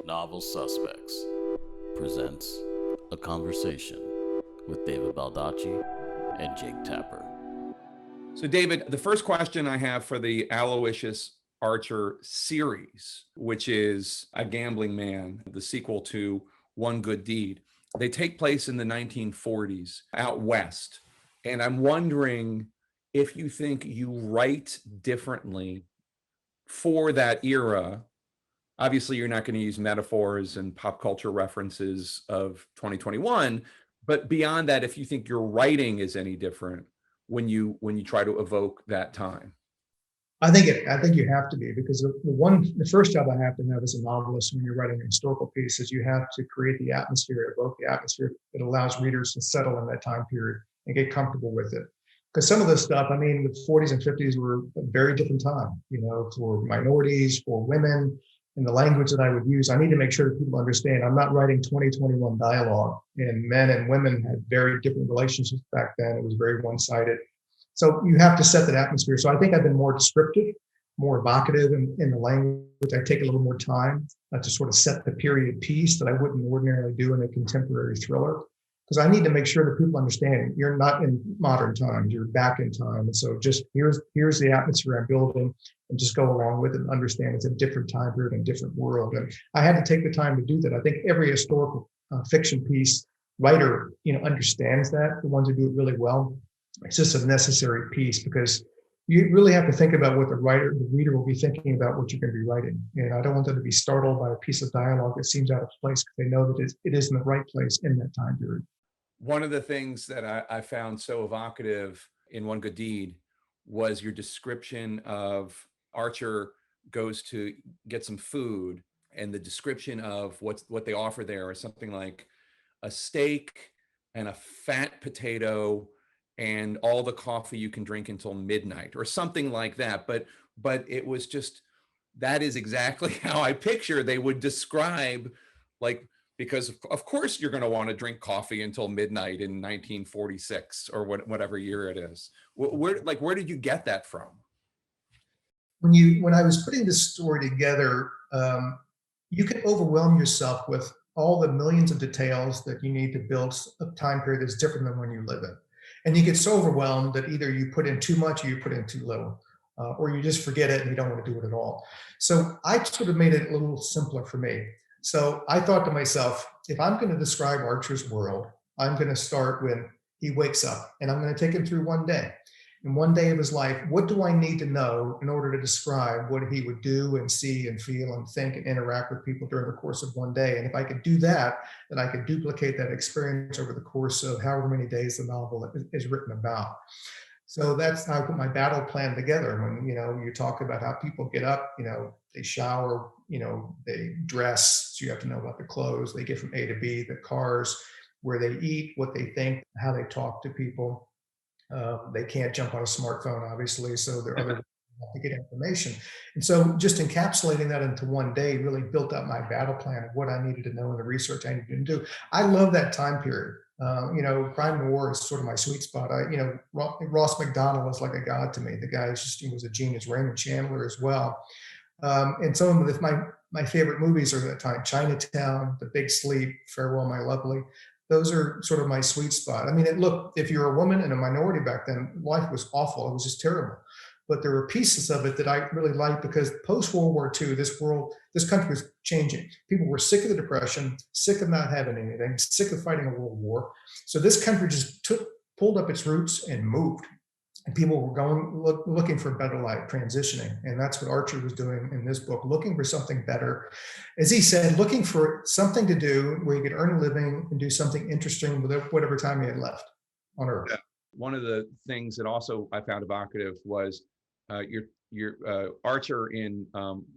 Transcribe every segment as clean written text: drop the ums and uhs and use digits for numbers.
Novel Suspects presents a conversation with David Baldacci and Jake Tapper. So, David, the first question I have for the Aloysius Archer series, which is A Gambling Man, the sequel to One Good Deed, they take place in the 1940s out west. And I'm wondering if you think you write differently for that era. Obviously, you're not going to use metaphors and pop culture references of 2021, but beyond that, if you think your writing is any different when you try to evoke that time. I think you have to be, because the first job I have to have as a novelist when you're writing a historical piece is you have to create the atmosphere, evoke the atmosphere that allows readers to settle in that time period and get comfortable with it. Because some of this stuff, I mean, the 40s and 50s were a very different time, for minorities, for women, and the language that I would use. I need to make sure that people understand I'm not writing 2021 dialogue, and men and women had very different relationships back then. It was very one-sided. So you have to set that atmosphere. So I think I've been more descriptive, more evocative in the language. I take a little more time to sort of set the period piece that I wouldn't ordinarily do in a contemporary thriller, because I need to make sure that people understand you're not in modern times, you're back in time. And so just here's the atmosphere I'm building, and just go along with it and understand it's a different time period and a different world. And I had to take the time to do that. I think every historical fiction piece writer, understands that, the ones who do it really well. It's just a necessary piece, because you really have to think about what the reader will be thinking about what you're going to be writing. And I don't want them to be startled by a piece of dialogue that seems out of place, because they know that it is in the right place in that time period. One of the things that I found so evocative in One Good Deed was your description of Archer goes to get some food, and the description of what they offer there is something like a steak and a fat potato and all the coffee you can drink until midnight, or something like that. But it was just, that is exactly how I picture they would describe, like, because of course you're going to want to drink coffee until midnight in 1946 or whatever year it is. Where did you get that from? When I was putting this story together, you can overwhelm yourself with all the millions of details that you need to build a time period that's different than when you live in. And you get so overwhelmed that either you put in too much or you put in too little, or you just forget it and you don't want to do it at all. So I sort of made it a little simpler for me. So I thought to myself, if I'm going to describe Archer's world, I'm going to start when he wakes up, and I'm going to take him through one day. In one day of his life, what do I need to know in order to describe what he would do and see and feel and think and interact with people during the course of one day? And if I could do that, then I could duplicate that experience over the course of however many days the novel is written about. So that's how I put my battle plan together. When, you talk about how people get up, they shower, they dress. So you have to know about the clothes. They get from A to B, the cars, where they eat, what they think, how they talk to people. They can't jump on a smartphone, obviously, so there are other ways to get information. And so just encapsulating that into one day really built up my battle plan of what I needed to know and the research I needed to do. I love that time period. Crime and war is sort of my sweet spot. Ross McDonald was like a god to me. The guy he was a genius. Raymond Chandler as well. And some of my favorite movies are that time: Chinatown, The Big Sleep, Farewell, My Lovely. Those are sort of my sweet spot. I mean, look, if you're a woman and a minority back then, life was awful. It was just terrible. But there were pieces of it that I really liked, because post-World War II, this country was changing. People were sick of the Depression, sick of not having anything, sick of fighting a world war. So this country just pulled up its roots and moved. And people were looking for a better life, transitioning. And that's what Archer was doing in this book, looking for something better. As he said, looking for something to do where he could earn a living and do something interesting with whatever time he had left on Earth. Yeah. One of the things that also I found evocative was your Archer in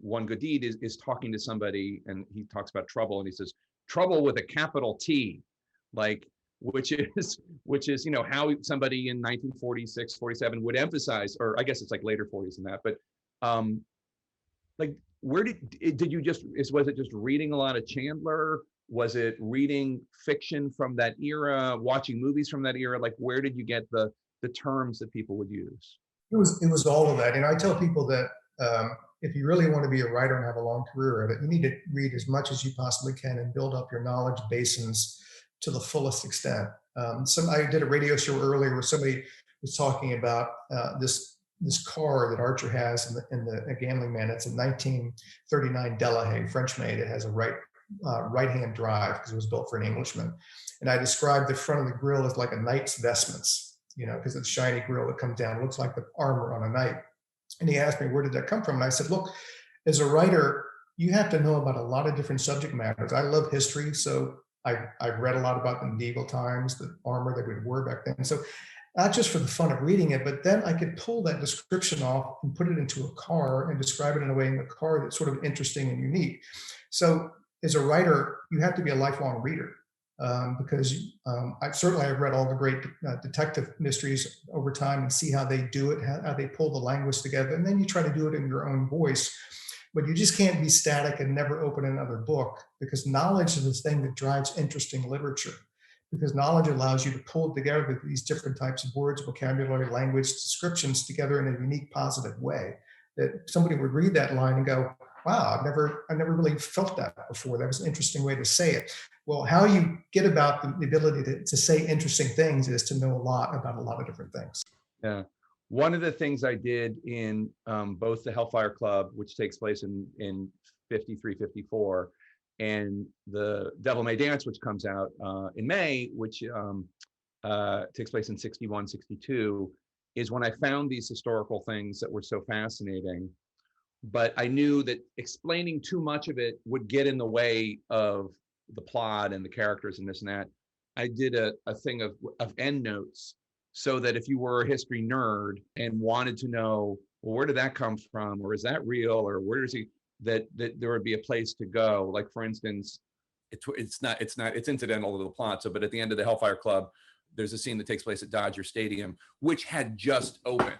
One Good Deed is talking to somebody, and he talks about trouble, and he says, trouble with a capital T, which is how somebody in 1946, 47 would emphasize, or I guess it's like later 40s than that, but where did you was it just reading a lot of Chandler? Was it reading fiction from that era, watching movies from that era? Where did you get the terms that people would use? It was all of that. And I tell people that if you really want to be a writer and have a long career at it, you need to read as much as you possibly can and build up your knowledge basins to the fullest extent. I did a radio show earlier where somebody was talking about this car that Archer has in the Gambling Man. It's a 1939 Delahaye, French made. It has a right-hand drive because it was built for an Englishman. And I described the front of the grill as like a knight's vestments, because it's a shiny grill that comes down, looks like the armor on a knight. And he asked me, where did that come from? And I said, look, as a writer, you have to know about a lot of different subject matters. I love history, so I've read a lot about the medieval times, the armor that we wore back then. So not just for the fun of reading it, but then I could pull that description off and put it into a car and describe it in a way in the car that's sort of interesting and unique. So as a writer, you have to be a lifelong reader. Because I've read all the great detective mysteries over time and see how they do it, how they pull the language together, and then you try to do it in your own voice. But you just can't be static and never open another book, because knowledge is the thing that drives interesting literature. Because knowledge allows you to pull together these different types of words, vocabulary, language, descriptions together in a unique, positive way. That somebody would read that line and go, "Wow, I never really felt that before. That was an interesting way to say it." Well, how you get about the ability to say interesting things is to know a lot about a lot of different things. Yeah. One of the things I did in both the Hellfire Club, which takes place in 53, 54, and the Devil May Dance, which comes out in May, which takes place in 61, 62, is when I found these historical things that were so fascinating. But I knew that explaining too much of it would get in the way of the plot and the characters and this and that. I did a thing of endnotes, so that if you were a history nerd and wanted to know, well, where did that come from, or is that real, or where is he, that there would be a place to go. Like, for instance, it's incidental to the plot. So, but at the end of the Hellfire Club, there's a scene that takes place at Dodger Stadium, which had just opened.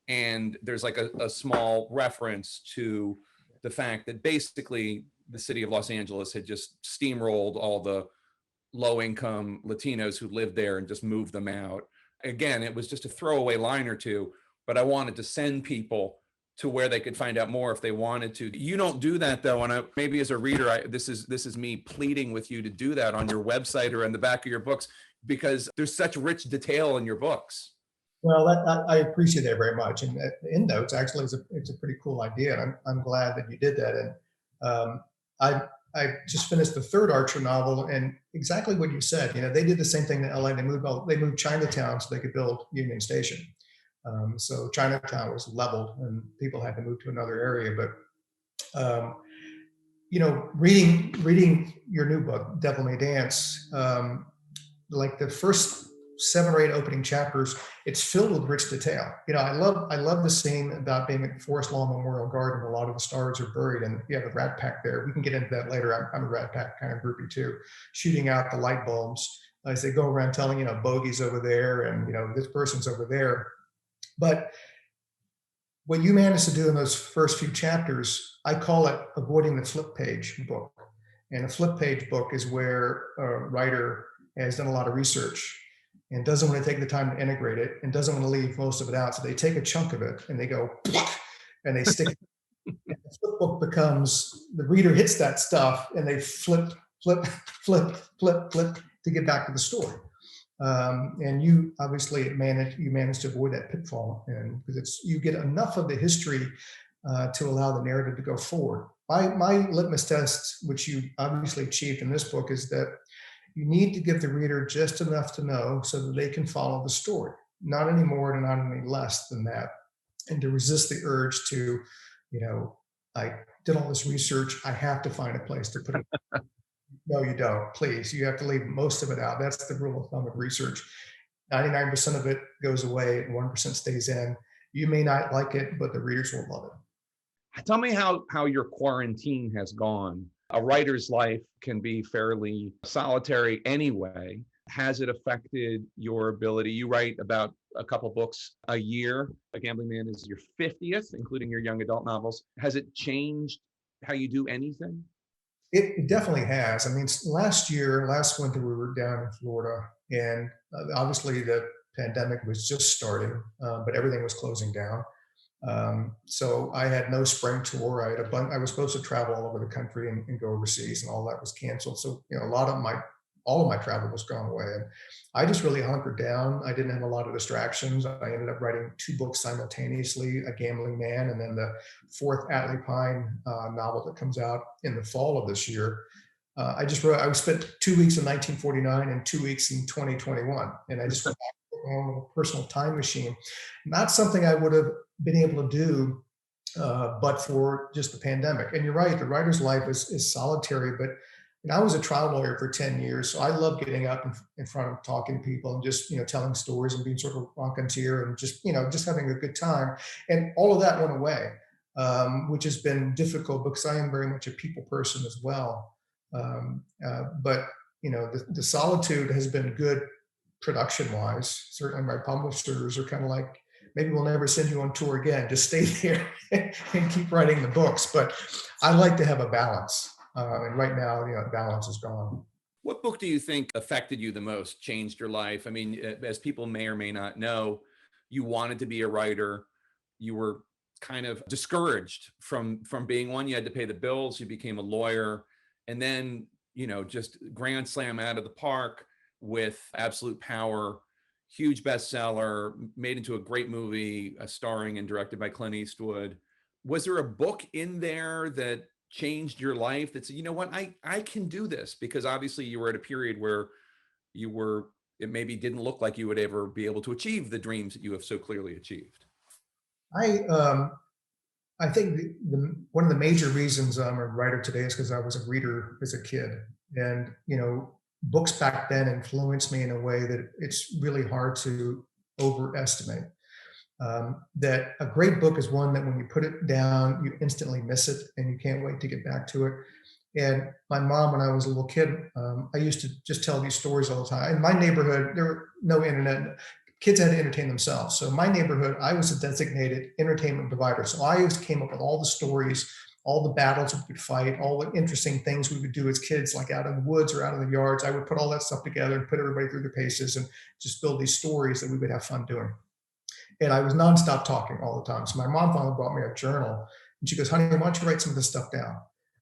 And there's like a small reference to the fact that basically the city of Los Angeles had just steamrolled all the low-income Latinos who lived there and just moved them out. Again, it was just a throwaway line or two, but I wanted to send people to where they could find out more if they wanted to. You don't do that though, and maybe as a reader, this is me pleading with you to do that on your website or in the back of your books, because there's such rich detail in your books. Well, I appreciate that very much. And endnotes actually it's a pretty cool idea. And I'm glad that you did that. And I just finished the third Archer novel, and exactly what you said. They did the same thing in LA. They moved Chinatown so they could build Union Station. So Chinatown was leveled, and people had to move to another area. But reading your new book, Devil May Dance, like the first 7 or 8 opening chapters, it's filled with rich detail. I love the scene about being at Forest Lawn Memorial Garden. A lot of the stars are buried, and you have a Rat Pack there. We can get into that later. I'm a Rat Pack kind of groupie too, shooting out the light bulbs as they go around telling, Bogey's over there, and this person's over there. But what you managed to do in those first few chapters, I call it avoiding the flip page book. And a flip page book is where a writer has done a lot of research and doesn't want to take the time to integrate it and doesn't want to leave most of it out. So they take a chunk of it and they go, and they stick it. And the flip book becomes, the reader hits that stuff and they flip to get back to the story. And you obviously managed to avoid that pitfall, and because you get enough of the history to allow the narrative to go forward. My litmus test, which you obviously achieved in this book, is that you need to give the reader just enough to know so that they can follow the story, not any more and not any less than that, and to resist the urge to, I did all this research, I have to find a place to put it. No, you don't. Please, you have to leave most of it out. That's the rule of thumb of research. 99% of it goes away and 1% stays in. You may not like it, but the readers will love it. Tell me how your quarantine has gone. A writer's life can be fairly solitary anyway. Has it affected your ability? You write about a couple books a year. A Gambling Man is your 50th, including your young adult novels. Has it changed how you do anything? It definitely has. I mean, last winter, we were down in Florida, and obviously the pandemic was just starting, but everything was closing down. So I had no spring tour. I had I was supposed to travel all over the country and go overseas, and all that was canceled. So a lot of all of my travel was gone away, and I just really hunkered down. I didn't have a lot of distractions. I ended up writing 2 books simultaneously: A Gambling Man, and then the fourth Atlee Pine novel that comes out in the fall of this year. I just wrote. I spent 2 weeks in 1949 and 2 weeks in 2021, and I just went back to my own little personal time machine. Not something I would have been able to do, but for just the pandemic. And you're right, the writer's life is solitary. But I was a trial lawyer for 10 years, so I love getting up in front of talking to people and just telling stories and being sort of raconteur and just having a good time. And all of that went away, which has been difficult because I am very much a people person as well. But the solitude has been good production wise. Certainly, my publishers are kind of like, maybe we'll never send you on tour again. Just stay there and keep writing the books. But I like to have a balance. And right now, balance is gone. What book do you think affected you the most, changed your life? I mean, as people may or may not know, you wanted to be a writer. You were kind of discouraged from being one. You had to pay the bills. You became a lawyer. And then, just grand slam out of the park with Absolute Power, huge bestseller, made into a great movie, starring and directed by Clint Eastwood. Was there a book in there that changed your life that said, you know what, I can do this? Because obviously you were at a period where it maybe didn't look like you would ever be able to achieve the dreams that you have so clearly achieved. I think one of the major reasons I'm a writer today is because I was a reader as a kid. And, books back then influenced me in a way that it's really hard to overestimate. That a great book is one that when you put it down, you instantly miss it and you can't wait to get back to it. And my mom, when I was a little kid, I used to just tell these stories all the time. In my neighborhood, there were no internet. Kids had to entertain themselves. So in my neighborhood, I was a designated entertainment provider. So I always came up with all the stories, all the battles we could fight, all the interesting things we would do as kids, like out in the woods or out in the yards. I would put all that stuff together and put everybody through their paces and just build these stories that we would have fun doing. And I was nonstop talking all the time. So my mom finally brought me a journal and she goes, honey, why don't you write some of this stuff down?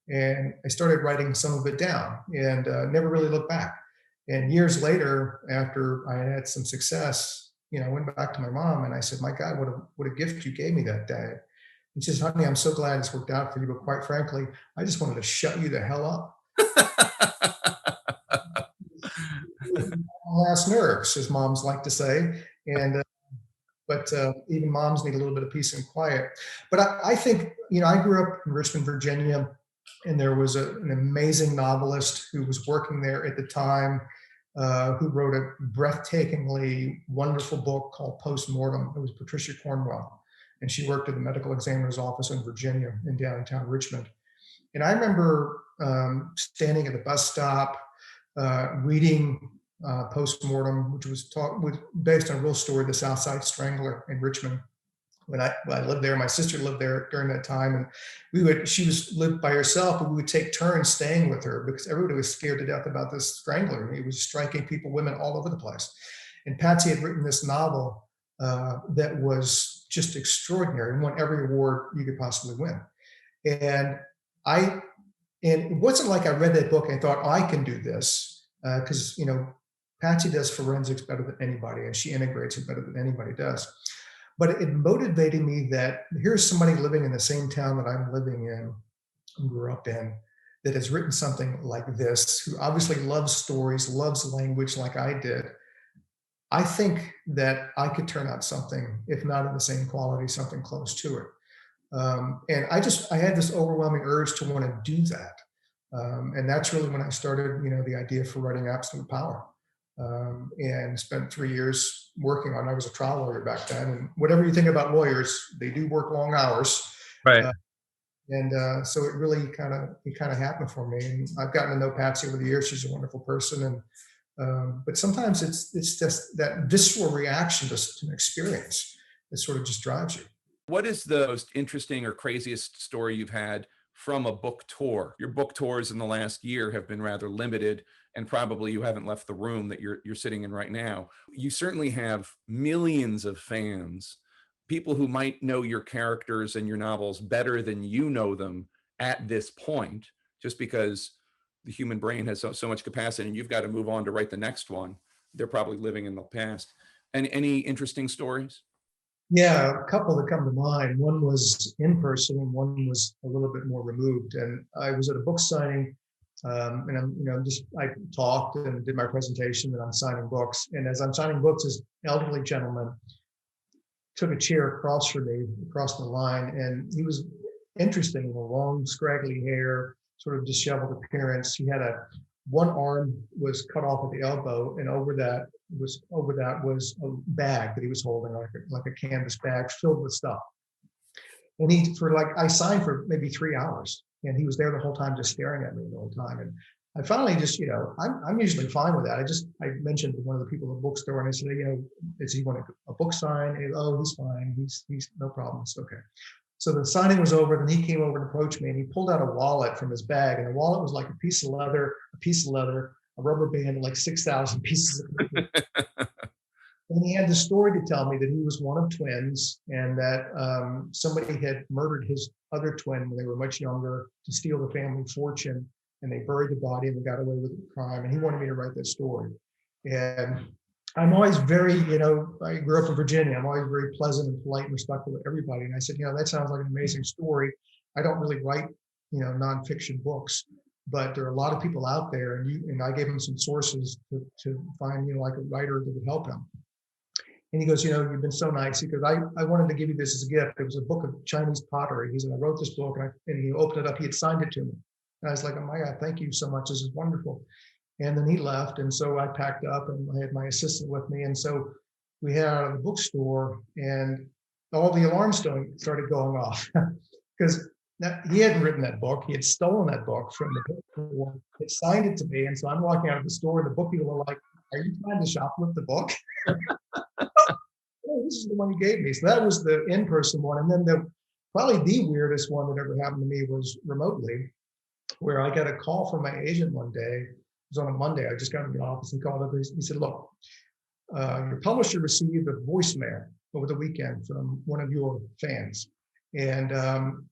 And I started writing some of it down and never really looked back. And years later, after I had some success, I went back to my mom and I said, my God, what a gift you gave me that day. And she says, honey, I'm so glad it's worked out for you. But quite frankly, I just wanted to shut you the hell up. Last nerves, as moms like to say. And but even moms need a little bit of peace and quiet. But I think, I grew up in Richmond, Virginia, and there was an amazing novelist who was working there at the time, who wrote a breathtakingly wonderful book called Postmortem. It was Patricia Cornwell, and she worked at the medical examiner's office in Virginia in downtown Richmond. And I remember standing at the bus stop, reading Postmortem, which was based on a real story, the South Side Strangler in Richmond. When I lived there, my sister lived there during that time, and she lived by herself, but we would take turns staying with her because everybody was scared to death about this strangler. He was striking people, women all over the place. And Patsy had written this novel that was just extraordinary and won every award you could possibly win. And it wasn't like I read that book and thought, I can do this, because Patsy does forensics better than anybody, and she integrates it better than anybody does. But it motivated me that here's somebody living in the same town that I'm living in and grew up in that has written something like this, who obviously loves stories, loves language like I did. I think that I could turn out something, if not of the same quality, something close to it. And I had this overwhelming urge to want to do that. And that's really when I started, the idea for writing Absolute Power. And spent 3 years working on it. I was a trial lawyer back then. And whatever you think about lawyers, they do work long hours. Right. So it really kind of happened for me. And I've gotten to know Patsy over the years. She's a wonderful person. And but sometimes it's just that visceral reaction to an experience that sort of just drives you. What is the most interesting or craziest story you've had from a book tour? Your book tours in the last year have been rather limited, and probably you haven't left the room that you're sitting in right now. You certainly have millions of fans, people who might know your characters and your novels better than you know them at this point, just because the human brain has so much capacity and you've got to move on to write the next one. They're probably living in the past. And any interesting stories? Yeah, a couple that come to mind. One was in person, and one was a little bit more removed. And I was at a book signing, and I talked and did my presentation, and I'm signing books. And as I'm signing books, this elderly gentleman took a chair across from me, across the line, and he was interesting, with long, scraggly hair, sort of disheveled appearance. He had one arm was cut off at the elbow, and over that was a bag that he was holding, like a canvas bag filled with stuff. And I signed for maybe 3 hours, and he was there the whole time, just staring at me the whole time. And I finally just, I'm usually fine with that. I mentioned to one of the people at the bookstore, and I said, does he want a book sign? And, oh, he's fine. He's no problem. It's okay. So the signing was over, then he came over and approached me, and he pulled out a wallet from his bag, and the wallet was like a piece of leather, a rubber band, and like 6,000 pieces of paper. And he had the story to tell me that he was one of twins, and that somebody had murdered his other twin when they were much younger to steal the family fortune, and they buried the body and they got away with the crime. And he wanted me to write that story. And I'm always very, I grew up in Virginia. I'm always very pleasant and polite and respectful to everybody. And I said, that sounds like an amazing story. I don't really write, nonfiction books, but there are a lot of people out there. And I gave him some sources to find, like a writer that would help him. And he goes, you've been so nice. He goes, I wanted to give you this as a gift. It was a book of Chinese pottery. He said, I wrote this book, and he opened it up. He had signed it to me. And I was like, oh my God, thank you so much. This is wonderful. And then he left. And so I packed up, and I had my assistant with me. And so we headed out of the bookstore, and all the alarms started going off because he hadn't written that book. He had stolen that book from the bookstore. He signed it to me. And so I'm walking out of the store, and the book people are like, are you trying to shoplift the book? Oh, this is the one you gave me. So that was the in-person one. And then probably the weirdest one that ever happened to me was remotely, where I got a call from my agent one day. It was on a Monday. I just got in the office and called up. He said, look, your publisher received a voicemail over the weekend from one of your fans. And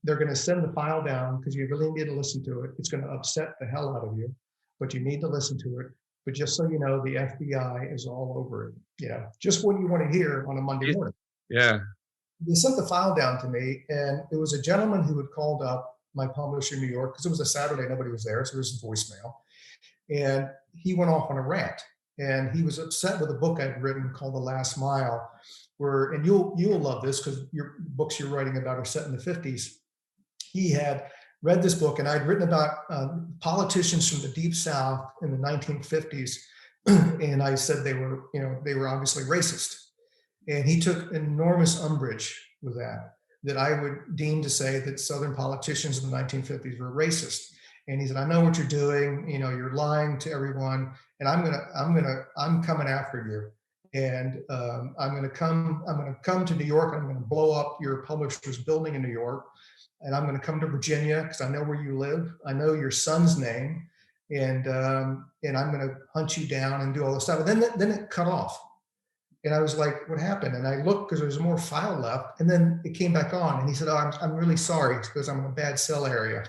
they're going to send the file down because you really need to listen to it. It's going to upset the hell out of you, but you need to listen to it. But just so you know, the FBI is all over it. Just what you want to hear on a Monday morning. Yeah. They sent the file down to me, and it was a gentleman who had called up my publisher in New York because it was a Saturday, nobody was there, so there was a voicemail. And he went off on a rant, and he was upset with a book I'd written called The Last Mile, and you'll love this because your books you're writing about are set in the 50s. He had read this book, and I'd written about politicians from the Deep South in the 1950s, and I said they were obviously racist, and he took enormous umbrage with that I would deem to say that Southern politicians in the 1950s were racist. And he said, I know what you're doing. You're lying to everyone, and I'm coming after you. And I'm going to come to New York. I'm going to blow up your publisher's building in New York. And I'm going to come to Virginia because I know where you live. I know your son's name, and I'm going to hunt you down and do all this stuff. And then it cut off, and I was like, "What happened?" And I looked because there's more file left, and then it came back on. And he said, "Oh, I'm really sorry because I'm in a bad cell area."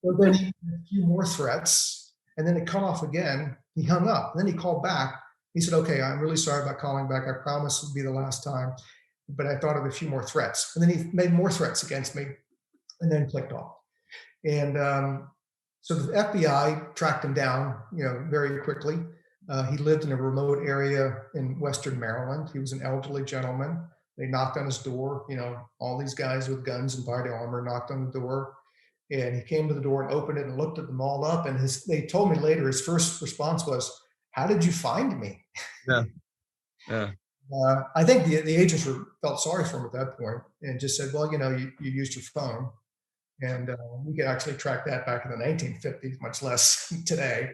Well, then he had a few more threats, and then it cut off again. He hung up. And then he called back. He said, "Okay, I'm really sorry about calling back. I promise it'll be the last time. But I thought of a few more threats." And then he made more threats against me, and then clicked off. And so the FBI tracked him down, very quickly. He lived in a remote area in Western Maryland. He was an elderly gentleman. They knocked on his door. All these guys with guns and body armor knocked on the door. And he came to the door and opened it and looked at them all up. And they told me later, his first response was, "How did you find me?" Yeah. Yeah. I think the agents felt sorry for him at that point and just said, well, you used your phone. And we could actually track that back in the 1950s, much less today.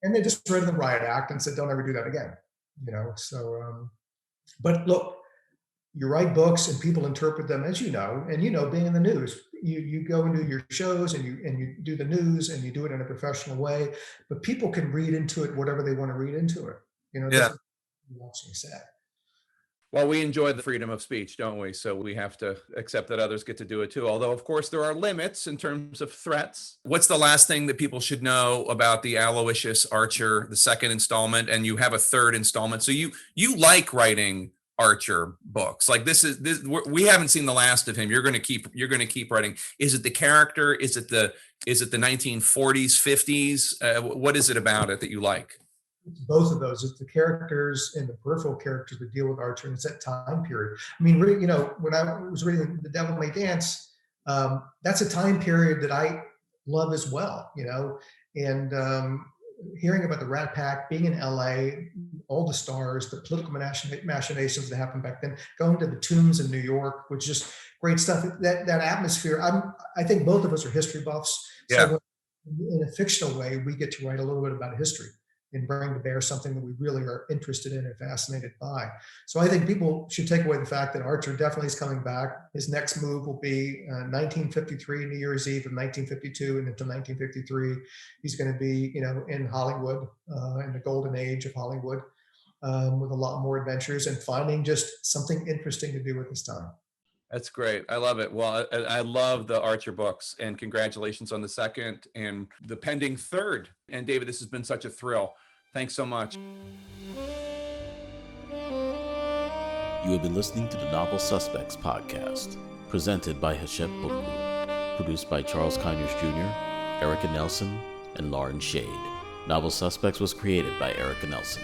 And they just read the Riot Act and said, don't ever do that again. So, but look, you write books and people interpret them, as you know, and being in the news, you go and do your shows and you do the news and you do it in a professional way, but people can read into it whatever they want to read into it. Yeah. Watching sad. Well, we enjoy the freedom of speech, don't we? So we have to accept that others get to do it too. Although, of course, there are limits in terms of threats. What's the last thing that people should know about the Aloysius Archer, the second installment, and you have a third installment? So you like writing Archer books. Like this, we haven't seen the last of him. You're going to keep writing. Is it the character? Is it the 1940s, 50s? What is it about it that you like? It's both of those. It's the characters and the peripheral characters that deal with Archer, and it's that time period. I mean, you know, when I was reading The Devil May Dance, that's a time period that I love as well, you know, and hearing about the Rat Pack, being in LA, all the stars, the political machinations that happened back then, going to the tombs in New York, which is just great stuff. That atmosphere, I think both of us are history buffs. Yeah. So in a fictional way, we get to write a little bit about history and bring to bear something that we really are interested in and fascinated by. So I think people should take away the fact that Archer definitely is coming back. His next move will be 1953, New Year's Eve of 1952 and into 1953. He's going to be, you know, in Hollywood, in the golden age of Hollywood, with a lot more adventures and finding just something interesting to do with his time. That's great. I love it. Well, I love the Archer books, and congratulations on the second and the pending third. And David, this has been such a thrill. Thanks so much. You have been listening to the Novel Suspects podcast, presented by Hachette Book Group, produced by Charles Conyers Jr., Erica Nelson, and Lauren Shade. Novel Suspects was created by Erica Nelson.